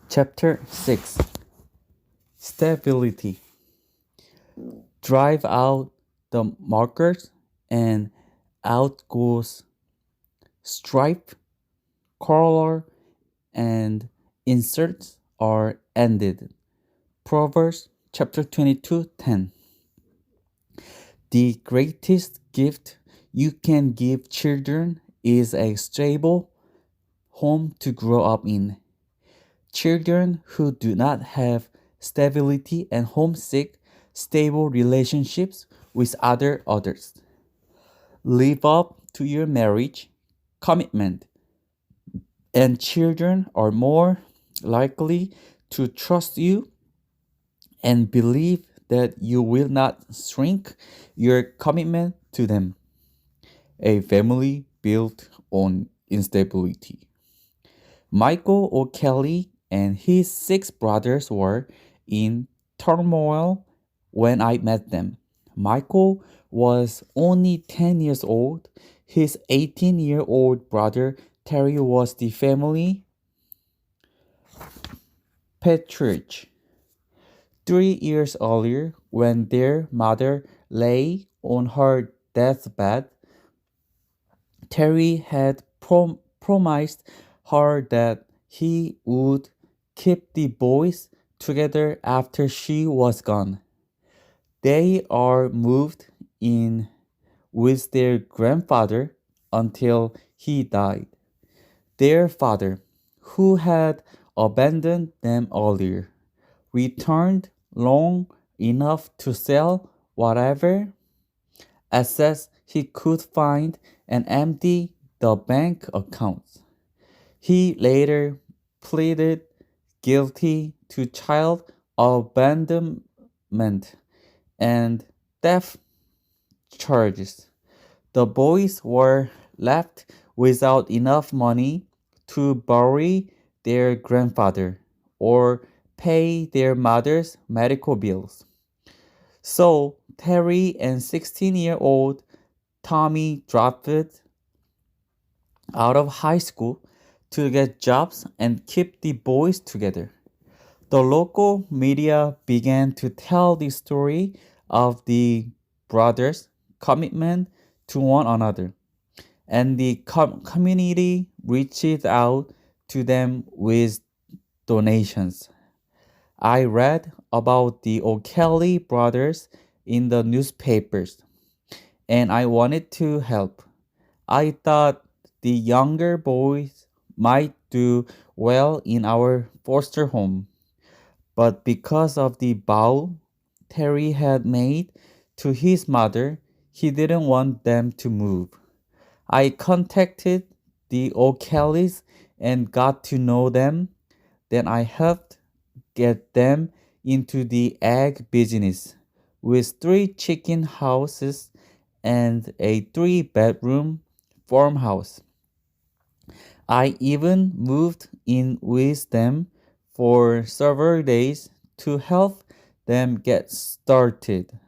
Chapter 6. Stability. Drive out the markers and out goes stripe, color, and inserts are ended. Proverbs chapter 22:10. The greatest gift you can give children is a stable home to grow up in. Children who do not have stability and homesick stable relationships with others. Live up to your marriage commitment, and children are more likely to trust you and believe that you will not shrink your commitment to them. A family built on instability. Michael O'Kelly and his six brothers were in turmoil when I met them. Michael was only 10 years old. His 18-year-old brother Terry was the family patriarch. 3 years earlier, when their mother lay on her deathbed, Terry had promised her that he would keep the boys together after she was gone. They are moved in with their grandfather until he died. Their father, who had abandoned them earlier, returned long enough to sell whatever assets he could find and empty the bank accounts. He later pleaded guilty to child abandonment and theft charges. The boys were left without enough money to bury their grandfather or pay their mother's medical bills. So Terry and 16-year-old Tommy dropped out of high school to get jobs and keep the boys together. The local media began to tell the story of the brothers' commitment to one another, and the community reached out to them with donations. I read about the O'Kelly brothers in the newspapers, and I wanted to help. I thought the younger boys might do well in our foster home, but because of the vow Terry had made to his mother, he didn't want them to move. I contacted the O'Kellys and got to know them. Then I helped get them into the egg business with three chicken houses and a 3 bedroom farmhouse. I even moved in with them for several days to help them get started.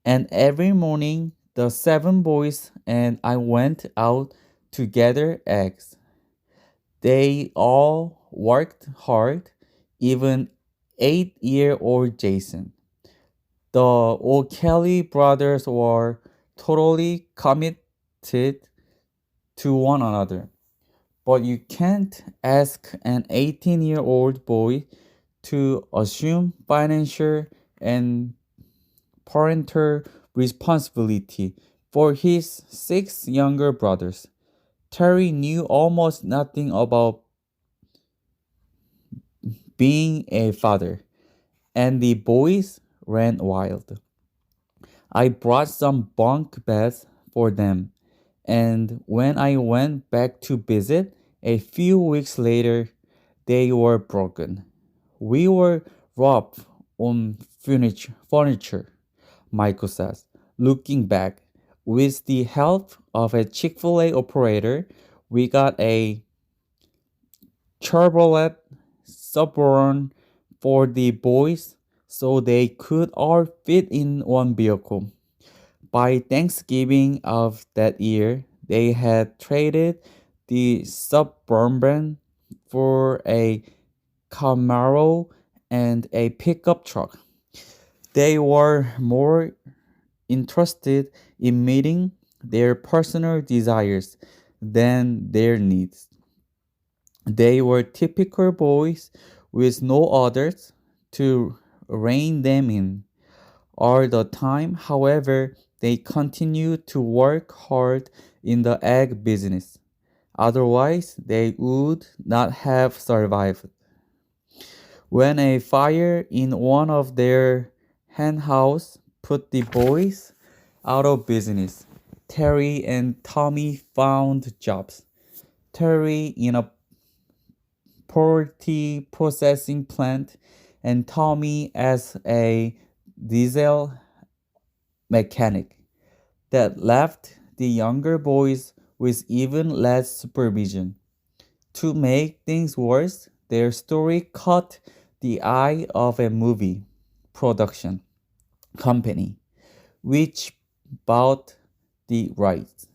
And every morning, the seven boys and I went out to gather eggs. They all worked hard, even 8-year-old Jason. The O'Kelly brothers were totally committed to one another. But you can't ask an 18-year-old boy to assume financial and parental responsibility for his six younger brothers. Terry knew almost nothing about being a father, and the boys ran wild. I brought some bunk beds for them, and when I went back to visit a few weeks later, they were broken. We were rough on furniture, Michael says. Looking back, with the help of a Chick-fil-A operator, we got a Chevrolet Suburban for the boys so they could all fit in one vehicle. By Thanksgiving of that year, they had traded the Suburban for a Camaro, and a pickup truck. They were more interested in meeting their personal desires than their needs. They were typical boys with no others to rein them in. All the time, however, they continued to work hard in the egg business. Otherwise, they would not have survived. When a fire in one of their hen house put the boys out of business, Terry and Tommy found jobs. Terry in a poultry processing plant and Tommy as a diesel mechanic. That left the younger boys with even less supervision. To make things worse, their story caught the eye of a movie production company, which bought the rights.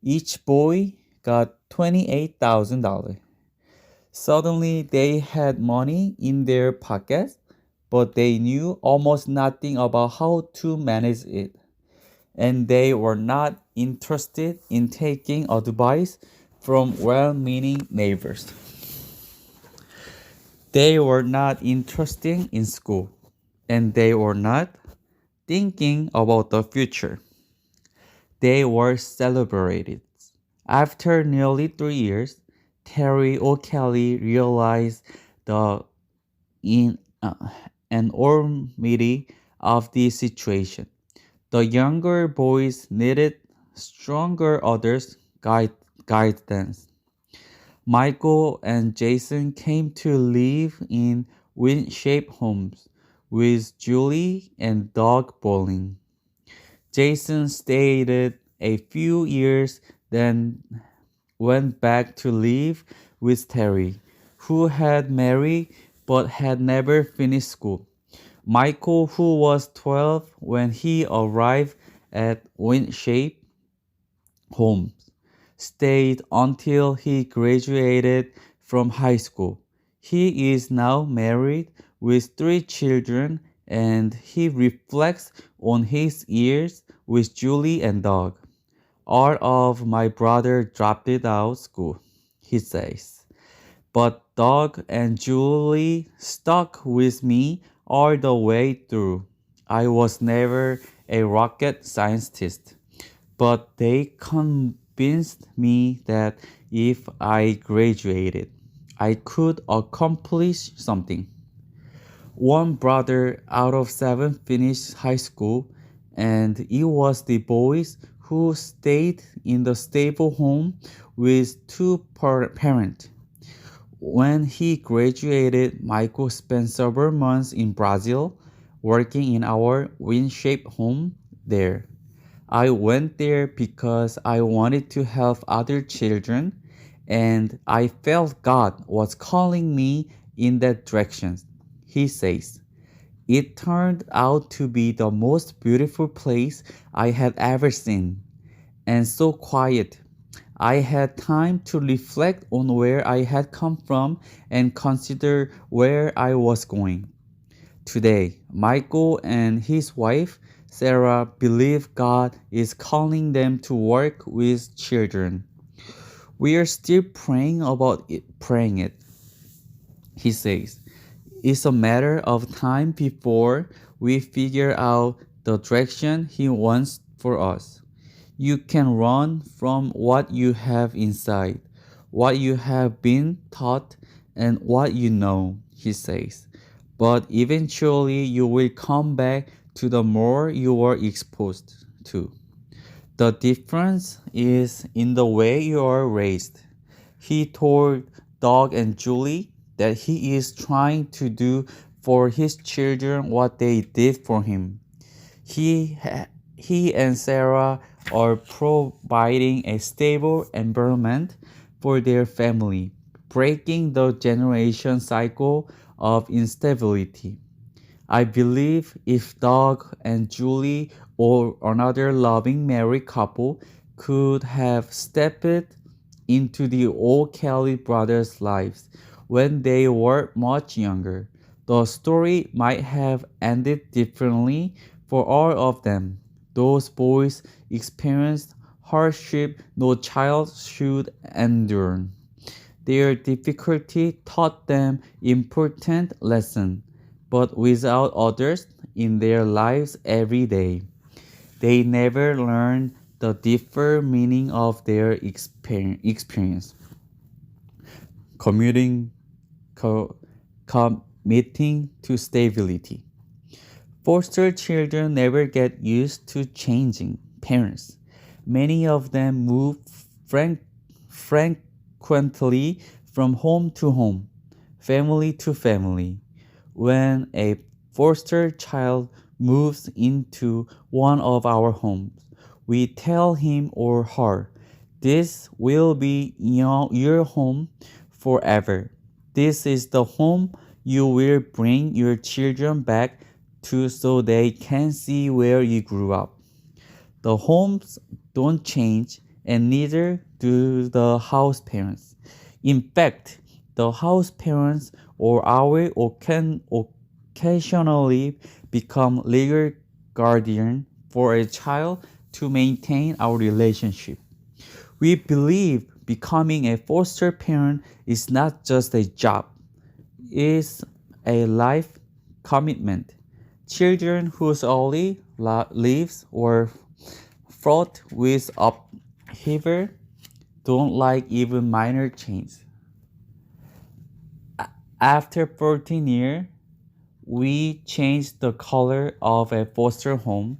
Each boy got $28,000. Suddenly, they had money in their pockets, but they knew almost nothing about how to manage it. And they were not interested in taking advice from well meaning neighbors. They were not interested in school, and they were not thinking about the future. They were celebrated. After nearly 3 years, Terry O'Kelly realized the in, enormity of the situation. The younger boys needed stronger others guidance. Michael and Jason came to live in wind-shaped homes with Julie and Doug Bowling. Jason stayed a few years, then went back to live with Terry, who had married but had never finished school. Michael, who was 12 when he arrived at Windshape Homes, stayed until he graduated from high school. He is now married with 3 children and he reflects on his years with Julie and Doug. All of my brother dropped it out school, he says. But Doug and Julie stuck with me all the way through. I was never a rocket scientist, but they convinced me that if I graduated, I could accomplish something. One brother out of 7 finished high school, and it was the boys who stayed in the stable home with two parents. When he graduated, Michael spent several months in Brazil working in our wind-shaped home there. I went there because I wanted to help other children and I felt God was calling me in that direction. He says, it turned out to be the most beautiful place I had ever seen and so quiet. I had time to reflect on where I had come from and consider where I was going. Today, Michael and his wife, Sarah, believe God is calling them to work with children. We are still praying it, he says. It's a matter of time before we figure out the direction he wants for us. You can run from what you have inside, what you have been taught, and what you know, he says. But eventually you will come back to the more you were exposed to. The difference is in the way you are raised. He told Doug and Julie that he is trying to do for his children what they did for him. He, he and Sarah are providing a stable environment for their family, breaking the generation cycle of instability. I believe if Doug and Julie or another loving married couple could have stepped into the old Kelly brothers' lives, when they were much younger. The story might have ended differently for all of them. Those boys experienced hardship no child should endure. Their difficulty taught them important lessons, but without others in their lives every day, they never learned the deeper meaning of their experience. Commuting, co- committing to stability. Foster children never get used to changing parents. Many of them move frequently from home to home, family to family. When a foster child moves into one of our homes, we tell him or her, "This will be your home forever. This is the home you will bring your children back to so they can see where you grew up." The homes don't change, and neither do the house parents. In fact, the house parents or our can occasionally become legal guardian for a child to maintain our relationship. We believe becoming a foster parent is not just a job, it's a life commitment. Children whose early lives were fraught with upheaval don't like even minor change. After 14 years, we changed the color of a foster home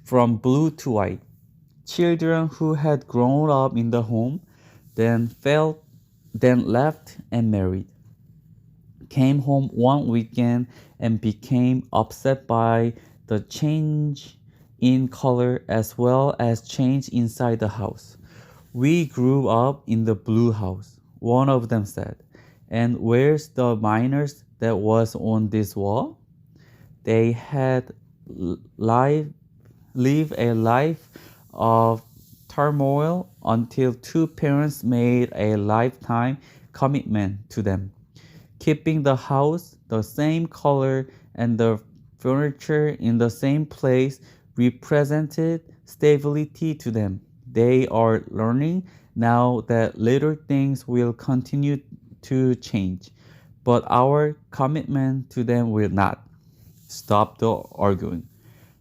from blue to white. Children who had grown up in the home then felt then left and married, came home one weekend and became upset by the change in color as well as change inside the house. "We grew up in the blue house," one of them said. "And where's the miners that was on this wall?" They had live, lived a life of turmoil until two parents made a lifetime commitment to them, keeping the house the same color and the furniture in the same place represented stability to them. They are learning now that little things will continue to change, but our commitment to them will not. Stop the arguing.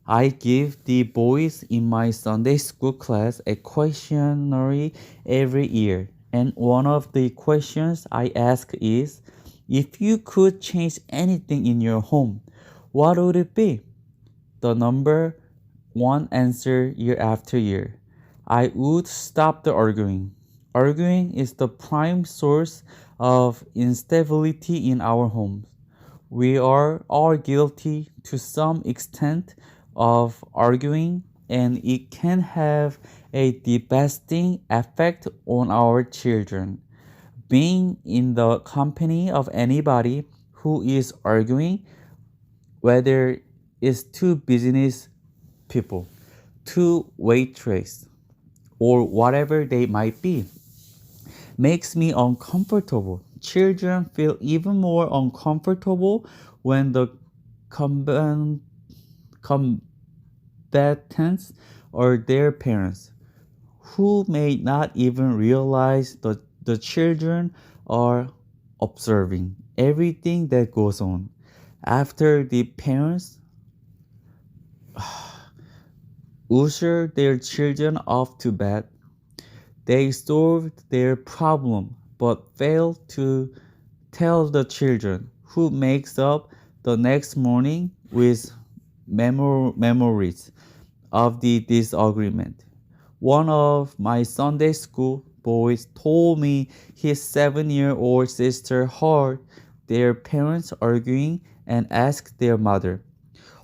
I give the boys in my Sunday school class a questionnaire every year, and one of the questions I ask is, if you could change anything in your home, what would it be? The number one answer year after year. I would stop the arguing. Arguing is the prime source of instability in our homes. We are all guilty to some extent of arguing, and it can have a devastating effect on our children. Being in the company of anybody who is arguing, whether it's two business people, two waitress, or whatever they might be, makes me uncomfortable. Children feel even more uncomfortable when the combatants are their parents, who may not even realize that the children are observing everything that goes on. After the parents usher their children off to bed, they solved their problem but failed to tell the children, who makes up the next morning with memories of the disagreement. One of my Sunday school boys told me his 7-year-old sister heard their parents arguing and asked their mother,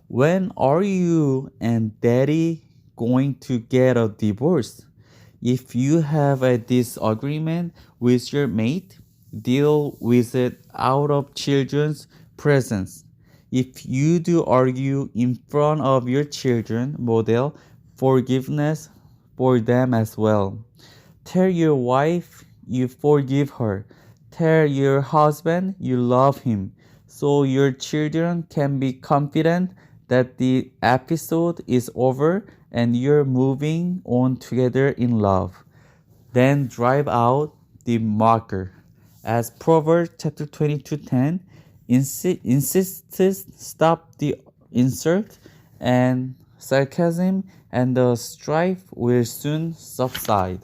"When are you and daddy going to get a divorce?" If you have a disagreement with your mate, deal with it out of children's presence. If you do argue in front of your children, model forgiveness for them as well. Tell your wife you forgive her. Tell your husband you love him so your children can be confident that the episode is over and you're moving on together in love. Then drive out the marker. As Proverbs chapter 22:10 insists, stop the insult and sarcasm, and the strife will soon subside.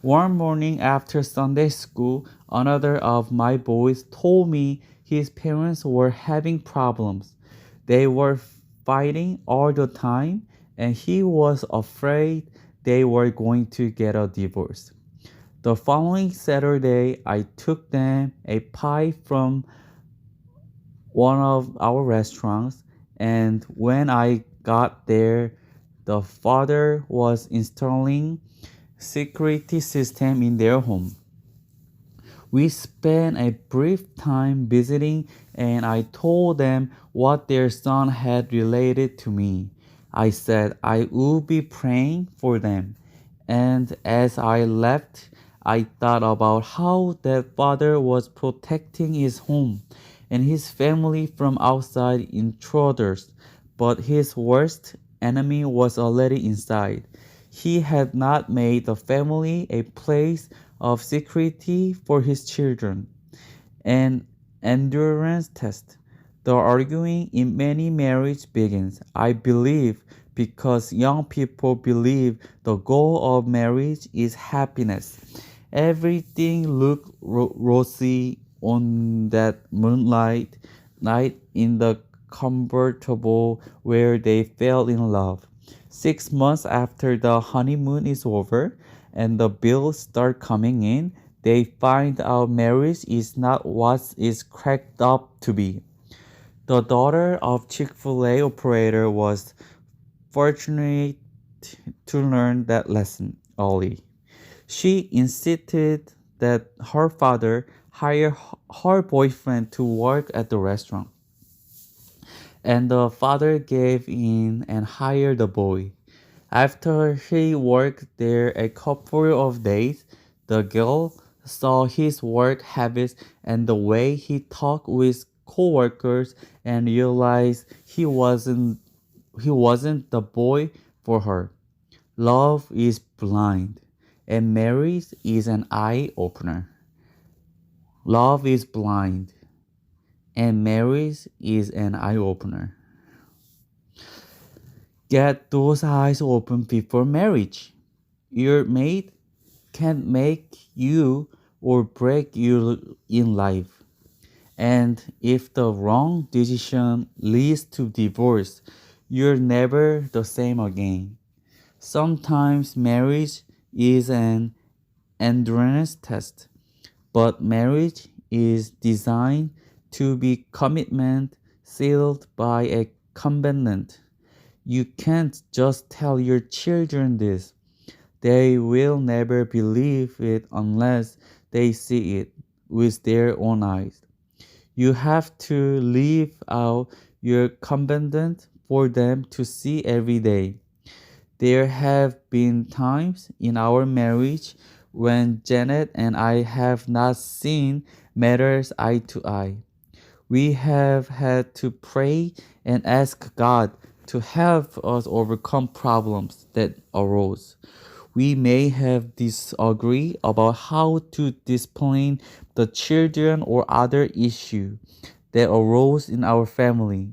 One morning after Sunday school, another of my boys told me his parents were having problems. They were fighting all the time, and he was afraid they were going to get a divorce. The following Saturday, I took them a pie from one of our restaurants, and when I got there, the father was installing security system in their home. We spent a brief time visiting, and I told them what their son had related to me. I said I would be praying for them, and as I left, I thought about how that father was protecting his home and his family from outside intruders, but his worst enemy was already inside. He had not made the family a place of security for his children. An endurance test. The arguing in many marriages begins, I believe, because young people believe the goal of marriage is happiness. Everything looked rosy on that moonlight night in the convertible where they fell in love. 6 months after the honeymoon is over and the bills start coming in, they find out marriage is not what it's cracked up to be. The daughter of Chick-fil-A operator was fortunate to learn that lesson early. She insisted that her father hire her boyfriend to work at the restaurant, and the father gave in and hired the boy. After he worked there a couple of days, the girl saw his work habits and the way he talked with coworkers and realized he wasn't the boy for her. Love is blind, and marriage is an eye opener. Love is blind, and marriage is an eye opener. Get those eyes open before marriage. Your mate can make you or break you in life. And if the wrong decision leads to divorce, you're never the same again. Sometimes marriage is an endurance test, but marriage is designed to be commitment sealed by a covenant. You can't just tell your children this. They will never believe it unless they see it with their own eyes. You have to live out your covenant for them to see every day. There have been times in our marriage when Janet and I have not seen matters eye to eye. We have had to pray and ask God to help us overcome problems that arose. We may have disagreed about how to discipline the children or other issue that arose in our family.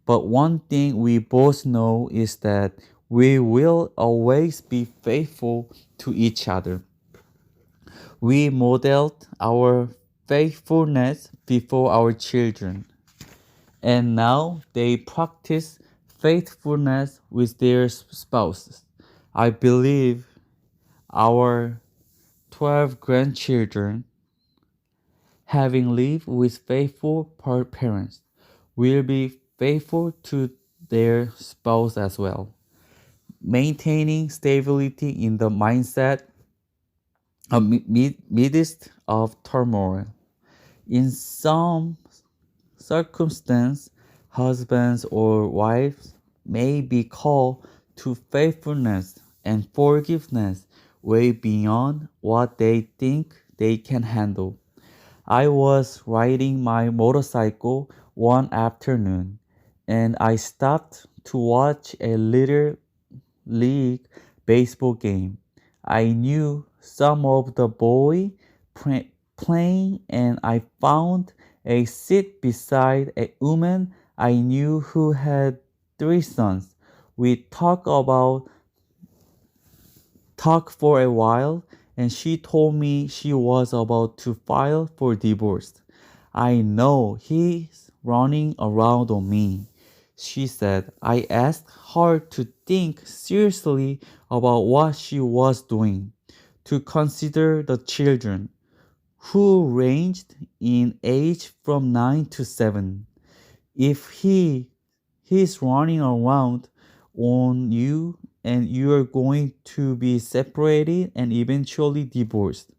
But one thing we both know is that we will always be faithful to each other. We modeled our faithfulness before our children, and now they practice faithfulness with their spouses. I believe our 12 grandchildren, having lived with faithful parents, will be faithful to their spouse as well, maintaining stability in the mindset midst of turmoil. In some circumstance, husbands or wives may be called to faithfulness and forgiveness way beyond what they think they can handle. I was riding my motorcycle one afternoon and I stopped to watch a little league baseball game. I knew some of the boy playing and I found a seat beside a woman I knew who had three sons. We talked for a while and she told me she was about to file for divorce. I know he's running around on me, she said. I asked her to think seriously about what she was doing, to consider the children, who ranged in age from 9 to 7. If he's running around on you and you're going to be separated and eventually divorced,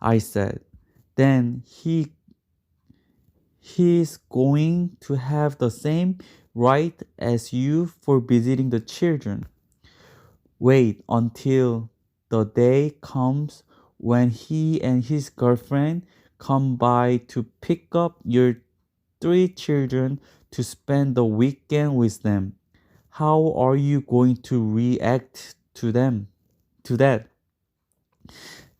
I said, then he's going to have the same right as you for visiting the children. Wait until the day comes when he and his girlfriend come by to pick up your three children to spend the weekend with them. How are you going to react to that?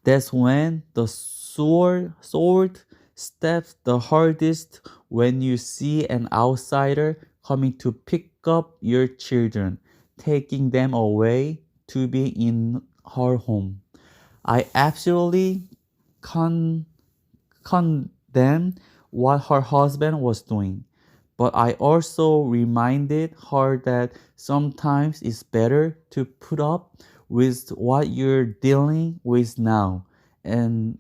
That's when the sword steps the hardest, when you see an outsider coming to pick up your children, taking them away to be in her home. I absolutely con- condemned what her husband was doing. But I also reminded her that sometimes it's better to put up with what you're dealing with now than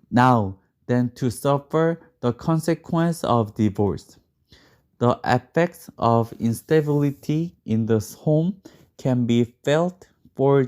to suffer the consequence of divorce. The effects of instability in the home can be felt for